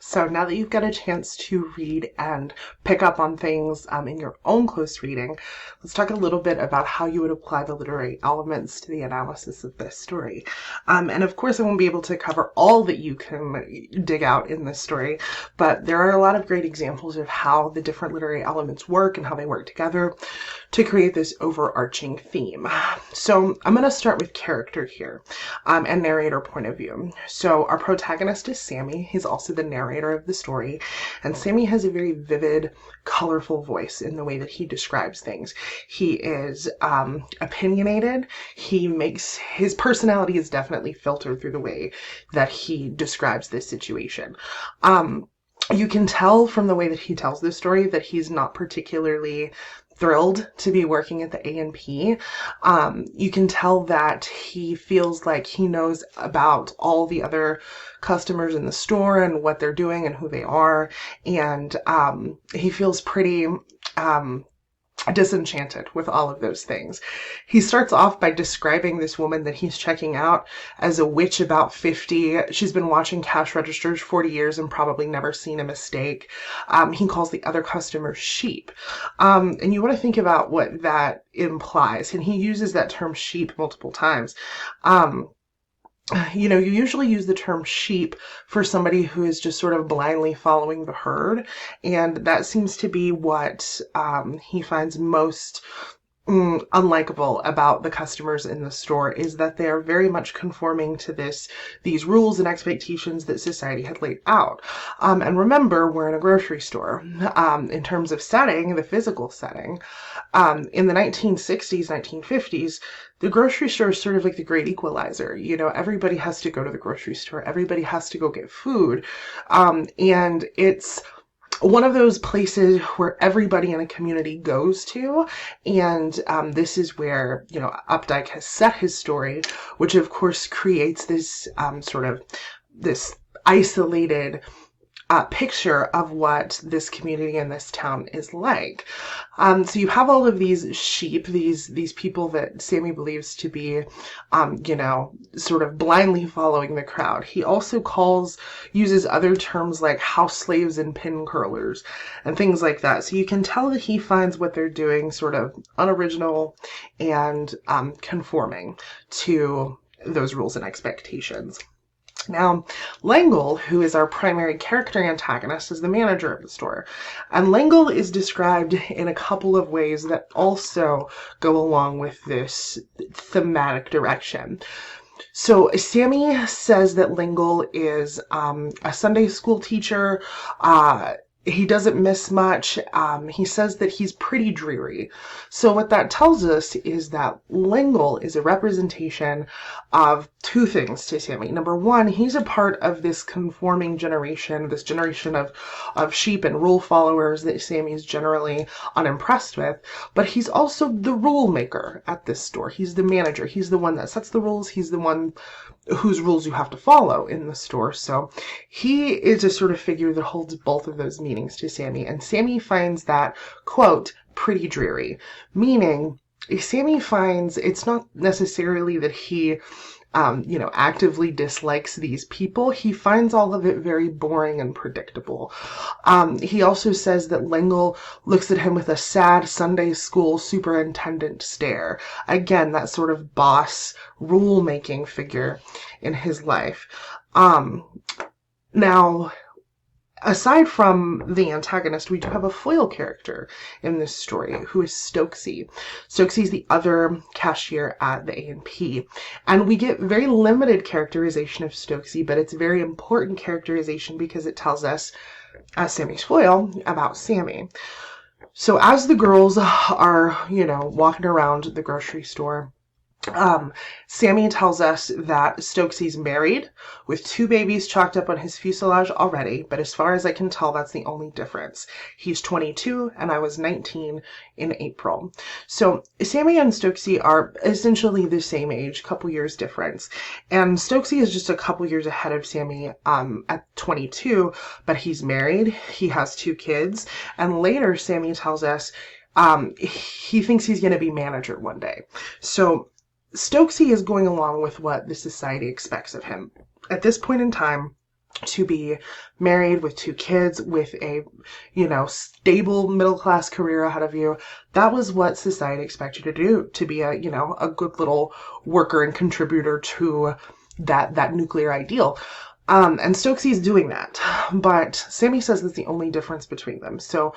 So now that you've got a chance to read and pick up on things in your own close reading, let's talk a little bit about how you would apply the literary elements to the analysis of this story. And of course, I won't be able to cover all that you can dig out in this story, but there are a lot of great examples of how the different literary elements work and how they work together to create this overarching theme. So I'm going to start with character here and narrator point of view. So our protagonist is Sammy. He's also the narrator of the story, and Sammy has a very vivid, colorful voice in the way that he describes things. He is opinionated. His personality is definitely filtered through the way that he describes this situation. You can tell from the way that he tells this story that he's not particularly thrilled to be working at the A&P. You can tell that he feels like he knows about all the other customers in the store and what they're doing and who they are, and he feels pretty disenchanted with all of those things. He starts off by describing this woman that he's checking out as a witch about 50. She's been watching cash registers 40 years and probably never seen a mistake. He calls the other customers sheep. And you want to think about what that implies. And he uses that term sheep multiple times. You usually use the term sheep for somebody who is just sort of blindly following the herd. And that seems to be what he finds most unlikable about the customers in the store, is that they are very much conforming to these rules and expectations that society had laid out. And remember, we're in a grocery store. In terms of setting, the physical setting, in the 1960s, 1950s, the grocery store is sort of like the great equalizer. Everybody has to go to the grocery store. Everybody has to go get food. And it's one of those places where everybody in a community goes to, and this is where Updike has set his story, which of course creates this sort of this isolated picture of what this community and this town is like. So you have all of these sheep, these people that Sammy believes to be, sort of blindly following the crowd. He also uses other terms like house slaves and pin curlers and things like that. So you can tell that he finds what they're doing sort of unoriginal and conforming to those rules and expectations. Now, Langle, who is our primary character antagonist, is the manager of the store. And Langle is described in a couple of ways that also go along with this thematic direction. So Sammy says that Langle is a Sunday school teacher. He doesn't miss much. He says that he's pretty dreary. So what that tells us is that Langle is a representation of two things to Sammy. Number one, he's a part of this conforming generation, this generation of sheep and rule followers that Sammy is generally unimpressed with. But he's also the rule maker at this store. He's the manager. He's the one that sets the rules. He's the one whose rules you have to follow in the store. So he is a sort of figure that holds both of those meanings to Sammy. And Sammy finds that, quote, pretty dreary. Meaning, Sammy finds it's not necessarily that he actively dislikes these people. He finds all of it very boring and predictable. He also says that Langle looks at him with a sad Sunday school superintendent stare. Again, that sort of boss, rule-making figure in his life. Now, aside from the antagonist, we do have a foil character in this story who is Stokesy. Stokesy is the other cashier at the A&P. And we get very limited characterization of Stokesy, but it's very important characterization because it tells us, as Sammy's foil, about Sammy. So as the girls are, walking around the grocery store, Sammy tells us that Stokesy's married with 2 babies chalked up on his fuselage already, but as far as I can tell, that's the only difference. He's 22 and I was 19 in April. So Sammy and Stokesy are essentially the same age, couple years difference. And Stokesy is just a couple years ahead of Sammy at 22, but he's married, he has 2 kids, and later Sammy tells us he thinks he's going to be manager one day. So Stokesy is going along with what the society expects of him. At this point in time, to be married with 2 kids, with a, stable middle-class career ahead of you. That was what society expected you to do, to be a good little worker and contributor to that nuclear ideal. And Stokesy is doing that, but Sammy says that's the only difference between them. So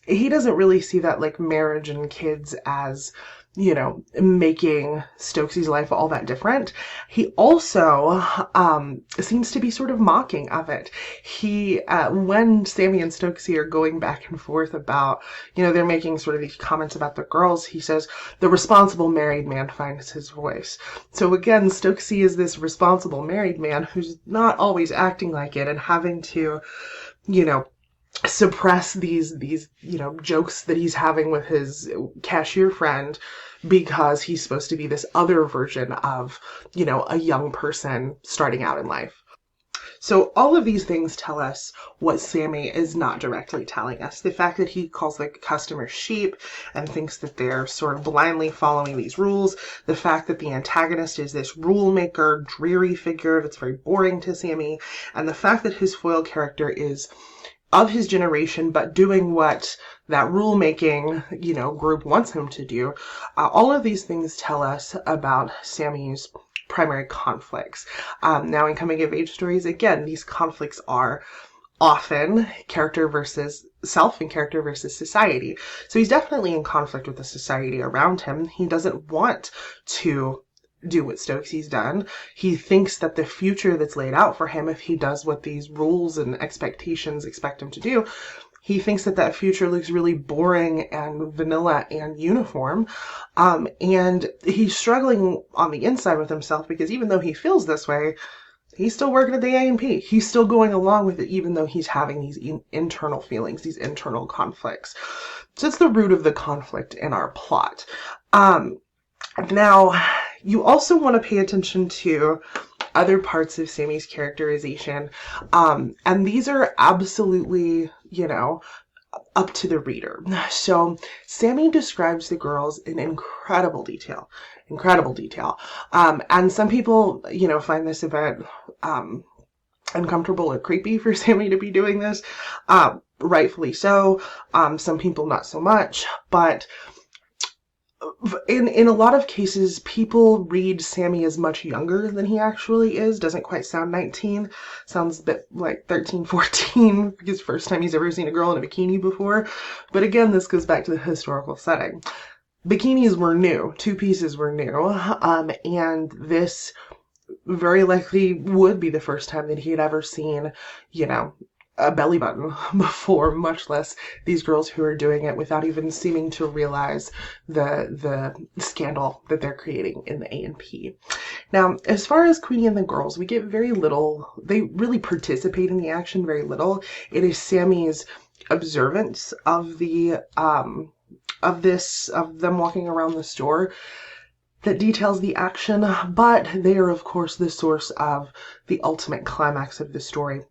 he doesn't really see that like marriage and kids as, making Stokesy's life all that different. He also seems to be sort of mocking of it. He, when Sammy and Stokesy are going back and forth about, they're making sort of these comments about the girls, he says, the responsible married man finds his voice. So again, Stokesy is this responsible married man who's not always acting like it and having to, suppress these jokes that he's having with his cashier friend because he's supposed to be this other version of a young person starting out in life. So all of these things tell us what Sammy is not directly telling us. The fact that he calls the customer sheep and thinks that they're sort of blindly following these rules. The fact that the antagonist is this rule maker, dreary figure that's very boring to Sammy. And the fact that his foil character is of his generation, but doing what that rule-making, group wants him to do. All of these things tell us about Sammy's primary conflicts. Now in coming-of-age stories, again, these conflicts are often character versus self and character versus society. So he's definitely in conflict with the society around him. He doesn't want to do what Stokesy's done. He thinks that the future that's laid out for him, if he does what these rules and expectations expect him to do, he thinks that that future looks really boring and vanilla and uniform. And he's struggling on the inside with himself because even though he feels this way, he's still working at the A&P. He's still going along with it, even though he's having these internal feelings, these internal conflicts. So it's the root of the conflict in our plot. Now, you also want to pay attention to other parts of Sammy's characterization. And these are absolutely, up to the reader. So Sammy describes the girls in incredible detail. And some people, find this a bit uncomfortable or creepy for Sammy to be doing this. Rightfully so. Some people not so much, but in a lot of cases, people read Sammy as much younger than he actually is. Doesn't quite sound 19. Sounds a bit like 13, 14, because first time he's ever seen a girl in a bikini before. But again, this goes back to the historical setting. Bikinis were new. 2 pieces were new. And this very likely would be the first time that he had ever seen, a belly button before, much less these girls who are doing it without even seeming to realize the scandal that they're creating in the A&P. Now, as far as Queenie and the girls, we get very little. They really participate in the action very little. It is Sammy's observance of the of them walking around the store that details the action, but they are of course the source of the ultimate climax of the story,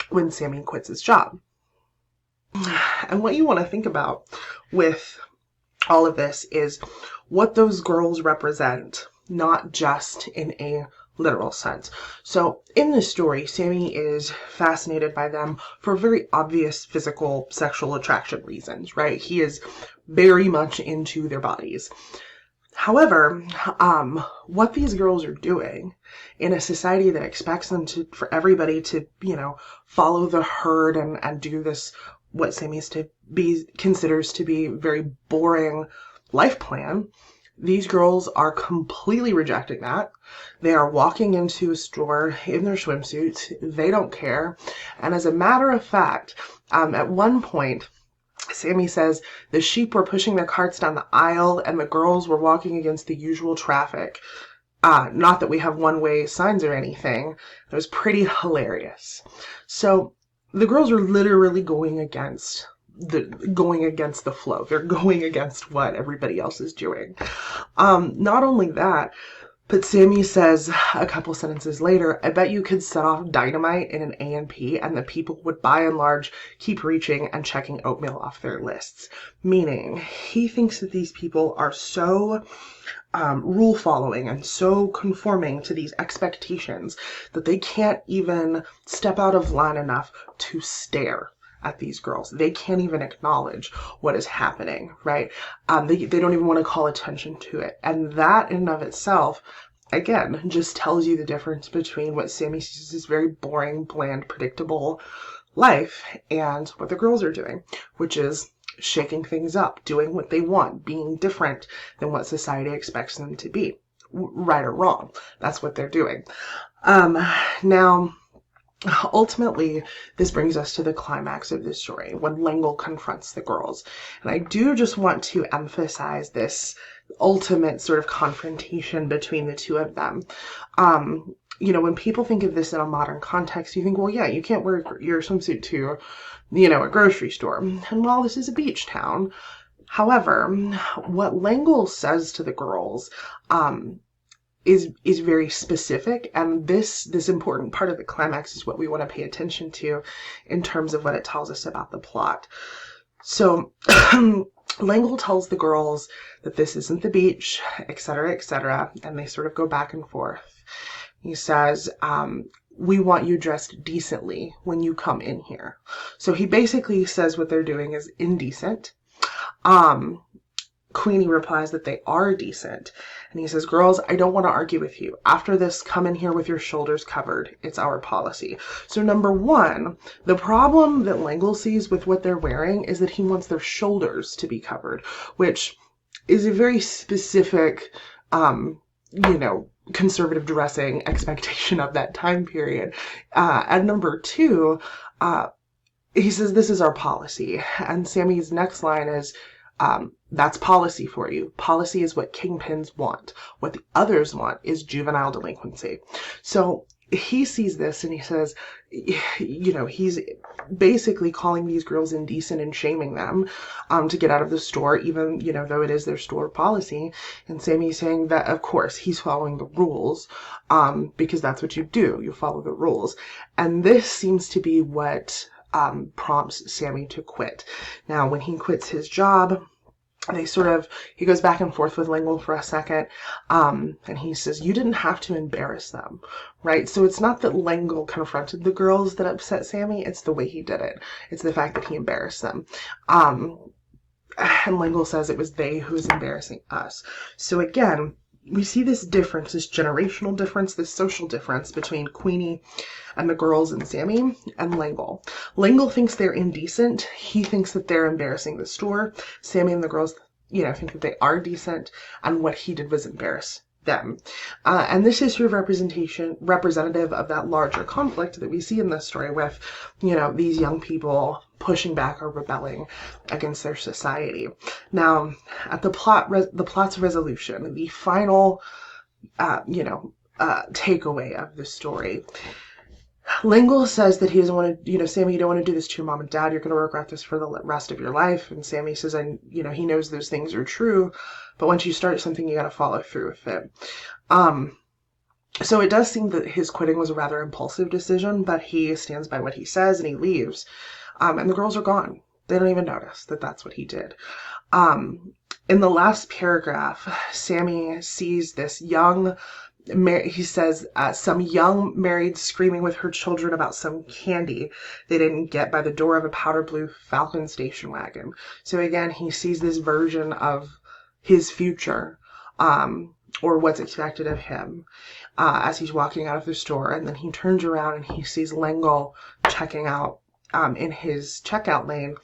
when Sammy quits his job. And what you want to think about with all of this is what those girls represent, not just in a literal sense. So in this story, Sammy is fascinated by them for very obvious physical sexual attraction reasons, right? He is very much into their bodies. However, what these girls are doing in a society that expects them for everybody to, follow the herd and do this, what Sammy's considers to be very boring life plan, these girls are completely rejecting that. They are walking into a store in their swimsuits. They don't care. And as a matter of fact, at one point, Sammy says the sheep were pushing their carts down the aisle and the girls were walking against the usual traffic. Not that we have one-way signs or anything. It was pretty hilarious. So the girls are literally going against the flow. They're going against what everybody else is doing. Not only that, But Sammy says a couple sentences later, I bet you could set off dynamite in an A&P and the people would by and large keep reaching and checking oatmeal off their lists. Meaning, he thinks that these people are so rule following and so conforming to these expectations that they can't even step out of line enough to stare at these girls. They can't even acknowledge what is happening, right? They don't even want to call attention to it. And that in and of itself, again, just tells you the difference between what Sammy sees as very boring, bland, predictable life and what the girls are doing, which is shaking things up, doing what they want, being different than what society expects them to be. Right or wrong, that's what they're doing. Now, ultimately, this brings us to the climax of this story when L'Engle confronts the girls. And I do just want to emphasize this ultimate sort of confrontation between the two of them. When people think of this in a modern context, you think, well, yeah, you can't wear your swimsuit to, a grocery store. And while this is a beach town, however, what L'Engle says to the girls, is very specific, and this important part of the climax is what we want to pay attention to in terms of what it tells us about the plot. So L'Engle tells the girls that this isn't the beach, etc., and they sort of go back and forth. He says, we want you dressed decently when you come in here. So he basically says what they're doing is indecent. Queenie replies that they are decent. And he says, girls, I don't want to argue with you. After this, come in here with your shoulders covered. It's our policy. So number one, the problem that L'Engle sees with what they're wearing is that he wants their shoulders to be covered, which is a very specific, conservative dressing expectation of that time period. And number two, he says, this is our policy. And Sammy's next line is, that's policy for you. Policy is what kingpins want. What the others want is juvenile delinquency. So he sees this and he says, he's basically calling these girls indecent and shaming them to get out of the store, even, though it is their store policy. And Sammy's saying that, of course, he's following the rules because that's what you do. You follow the rules. And this seems to be what prompts Sammy to quit. Now, when he quits his job, he goes back and forth with L'Engle for a second, and he says, you didn't have to embarrass them, right? So it's not that L'Engle confronted the girls that upset Sammy, it's the way he did it. It's the fact that he embarrassed them. And L'Engle says it was they who was embarrassing us. So again, we see this difference, this generational difference, this social difference between Queenie and the girls and Sammy and L'Engle. L'Engle thinks they're indecent. He thinks that they're embarrassing the store. Sammy and the girls, think that they are decent, and what he did was embarrass them. And this is sort of representative of that larger conflict that we see in this story with, these young people pushing back or rebelling against their society. Now, at the plot's resolution, the final, takeaway of the story, L'Engle says that he doesn't want to, Sammy, you don't want to do this to your mom and dad. You're going to regret this for the rest of your life. And Sammy says, he knows those things are true, but once you start something, you got to follow through with it. So it does seem that his quitting was a rather impulsive decision, but he stands by what he says and he leaves. And the girls are gone. They don't even notice that that's what he did. In the last paragraph, Sammy sees this he says, some young married screaming with her children about some candy they didn't get by the door of a powder blue Falcon station wagon. So again, he sees this version of his future, or what's expected of him, as he's walking out of the store. And then he turns around and he sees L'Engle checking out in his checkout lane.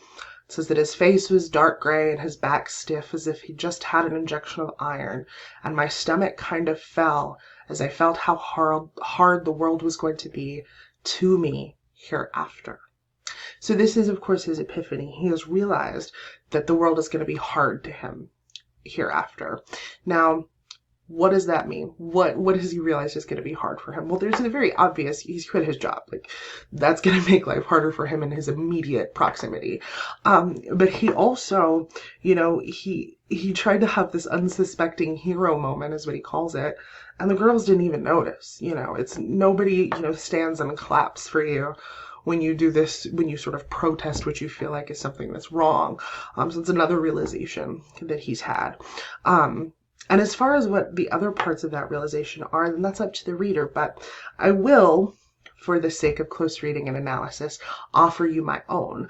It says that his face was dark gray and his back stiff as if he just had an injection of iron, and my stomach kind of fell as I felt how hard the world was going to be to me hereafter. So this is, of course, his epiphany. He has realized that the world is going to be hard to him hereafter. Now, What does that mean? What has he realized is going to be hard for him? Well, there's a very obvious, he's quit his job. Like, that's going to make life harder for him in his immediate proximity. But he also, he tried to have this unsuspecting hero moment, is what he calls it, and the girls didn't even notice. It's nobody, stands and claps for you when you do this, when you sort of protest what you feel like is something that's wrong. So it's another realization that he's had. And as far as what the other parts of that realization are, then that's up to the reader. But I will, for the sake of close reading and analysis, offer you my own.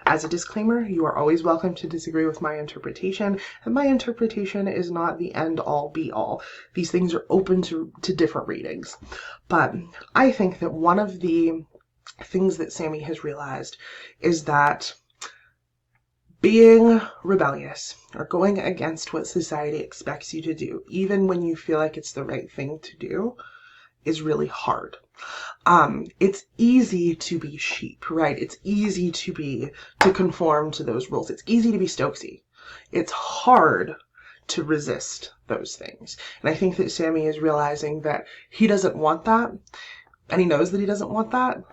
As a disclaimer, you are always welcome to disagree with my interpretation, and my interpretation is not the end-all, be-all. These things are open to different readings. But I think that one of the things that Sammy has realized is that being rebellious or going against what society expects you to do, even when you feel like it's the right thing to do, is really hard. It's easy to be sheep, right? It's easy to conform to those rules. It's easy to be Stokesy. It's hard to resist those things. And I think that Sammy is realizing that he doesn't want that, and he knows that he doesn't want that,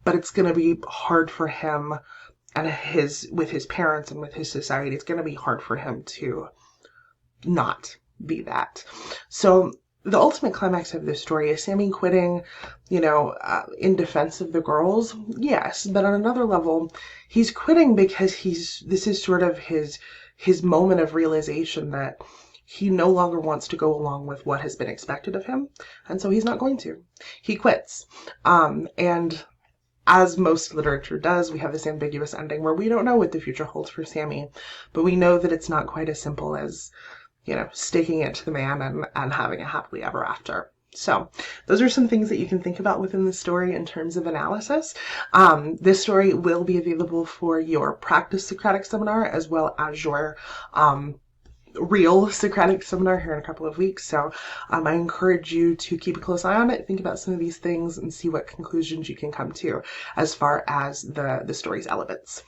but it's going to be hard for him and with his parents and with his society. It's going to be hard for him to not be that. So the ultimate climax of this story is Sammy quitting, in defense of the girls. Yes, but on another level, he's quitting because this is sort of his moment of realization that he no longer wants to go along with what has been expected of him, and so he's not going to. He quits. And as most literature does, we have this ambiguous ending where we don't know what the future holds for Sammy, but we know that it's not quite as simple as, sticking it to the man and having a happily ever after. So those are some things that you can think about within the story in terms of analysis. This story will be available for your practice Socratic seminar as well as your real Socratic seminar here in a couple of weeks. So I encourage you to keep a close eye on it, think about some of these things, and see what conclusions you can come to as far as the story's elements.